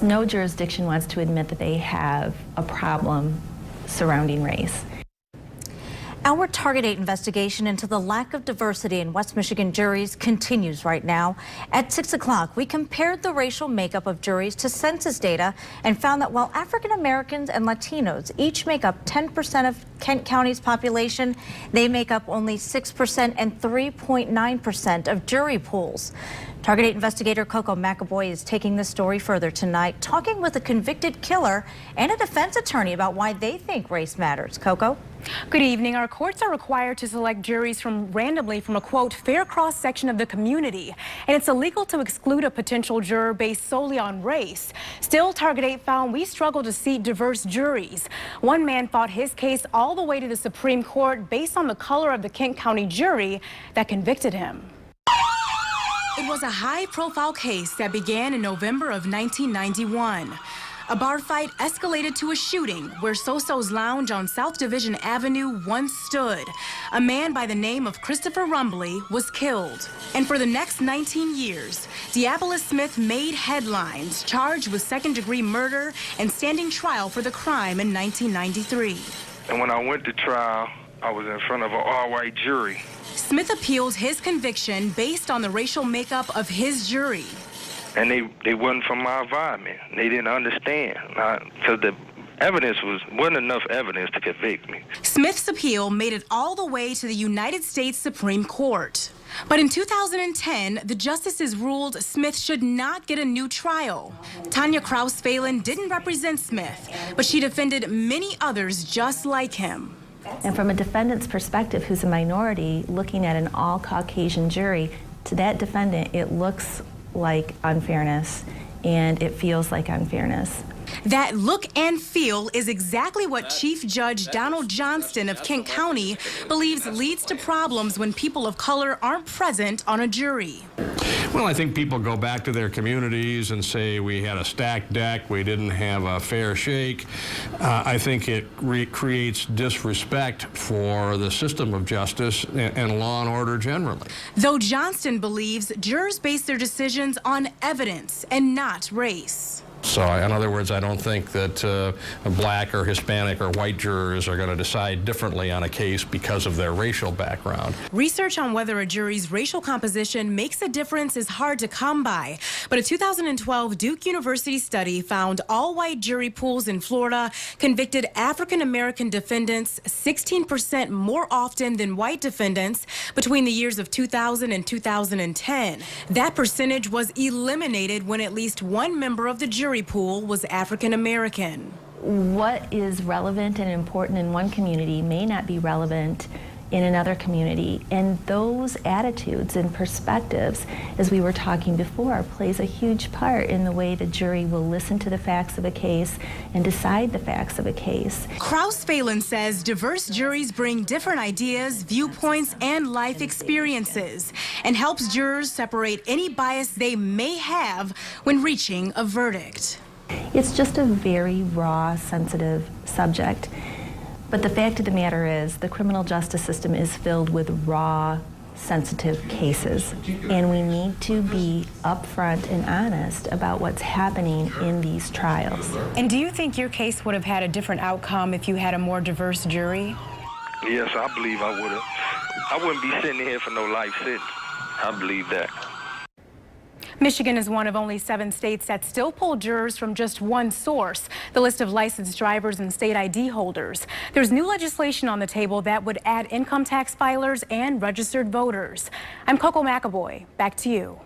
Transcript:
No jurisdiction wants to admit that they have a problem surrounding race. Our Target 8 investigation into the lack of diversity in West Michigan juries continues right now. At 6 o'clock, we compared the racial makeup of juries to census data and found that while African Americans and Latinos each make up 10% of Kent County's population, they make up only 6% and 3.9% of jury pools. Target 8 investigator Coco McAvoy is taking this story further tonight, talking with a convicted killer and a defense attorney about why they think race matters. Coco? Good evening. Our courts are required to select juries randomly from a, quote, fair cross-section of the community. And it's illegal to exclude a potential juror based solely on race. Still, Target 8 found we struggle to seat diverse juries. One man fought his case all the way to the Supreme Court based on the color of the Kent County jury that convicted him. It was a high-profile case that began in November of 1991. A bar fight escalated to a shooting where Soso's Lounge on South Division Avenue once stood. A man by the name of Christopher Rumbly was killed. And for the next 19 years, Diabolos Smith made headlines, charged with second-degree murder and standing trial for the crime in 1993. And when I went to trial, I was in front of an all-white jury. Smith appealed his conviction based on the racial makeup of his jury. And they wasn't from my environment. They didn't understand. Because the evidence wasn't enough evidence to convict me. Smith's appeal made it all the way to the United States Supreme Court. But in 2010, the justices ruled Smith should not get a new trial. Tanya Kraus Phelan didn't represent Smith, but she defended many others just like him. And from a defendant's perspective, who's a minority, looking at an all-Caucasian jury, to that defendant, it looks like unfairness, and it feels like unfairness. That look and feel is exactly what Chief Judge Donald Johnston of Kent County believes leads to problems when people of color aren't present on a jury. Well, I think people go back to their communities and say we had a stacked deck, we didn't have a fair shake. I think it creates disrespect for the system of justice and law and order generally. Though Johnston believes jurors base their decisions on evidence and not race. So, in other words, I don't think that black or Hispanic or white jurors are going to decide differently on a case because of their racial background. Research on whether a jury's racial composition makes a difference is hard to come by. But a 2012 Duke University study found all-white jury pools in Florida convicted African-American defendants 16% more often than white defendants between the years of 2000 and 2010. That percentage was eliminated when at least one member of the jury pool was African American. What is relevant and important in one community may not be relevant in another community, and those attitudes and perspectives, as we were talking before, plays a huge part in the way the jury will listen to the facts of a case and decide the facts of a case. Kraus Phelan says diverse juries bring different ideas, viewpoints, and life experiences, and helps jurors separate any bias they may have when reaching a verdict. It's just a very raw, sensitive subject. But the fact of the matter is, the criminal justice system is filled with raw, sensitive cases, and we need to be upfront and honest about what's happening in these trials. And do you think your case would have had a different outcome if you had a more diverse jury? Yes, I believe I would have. I wouldn't be sitting here for no life sentence. I believe that. Michigan is one of only 7 states that still pull jurors from just one source, the list of licensed drivers and state ID holders. There's new legislation on the table that would add income tax filers and registered voters. I'm Coco McAvoy. Back to you.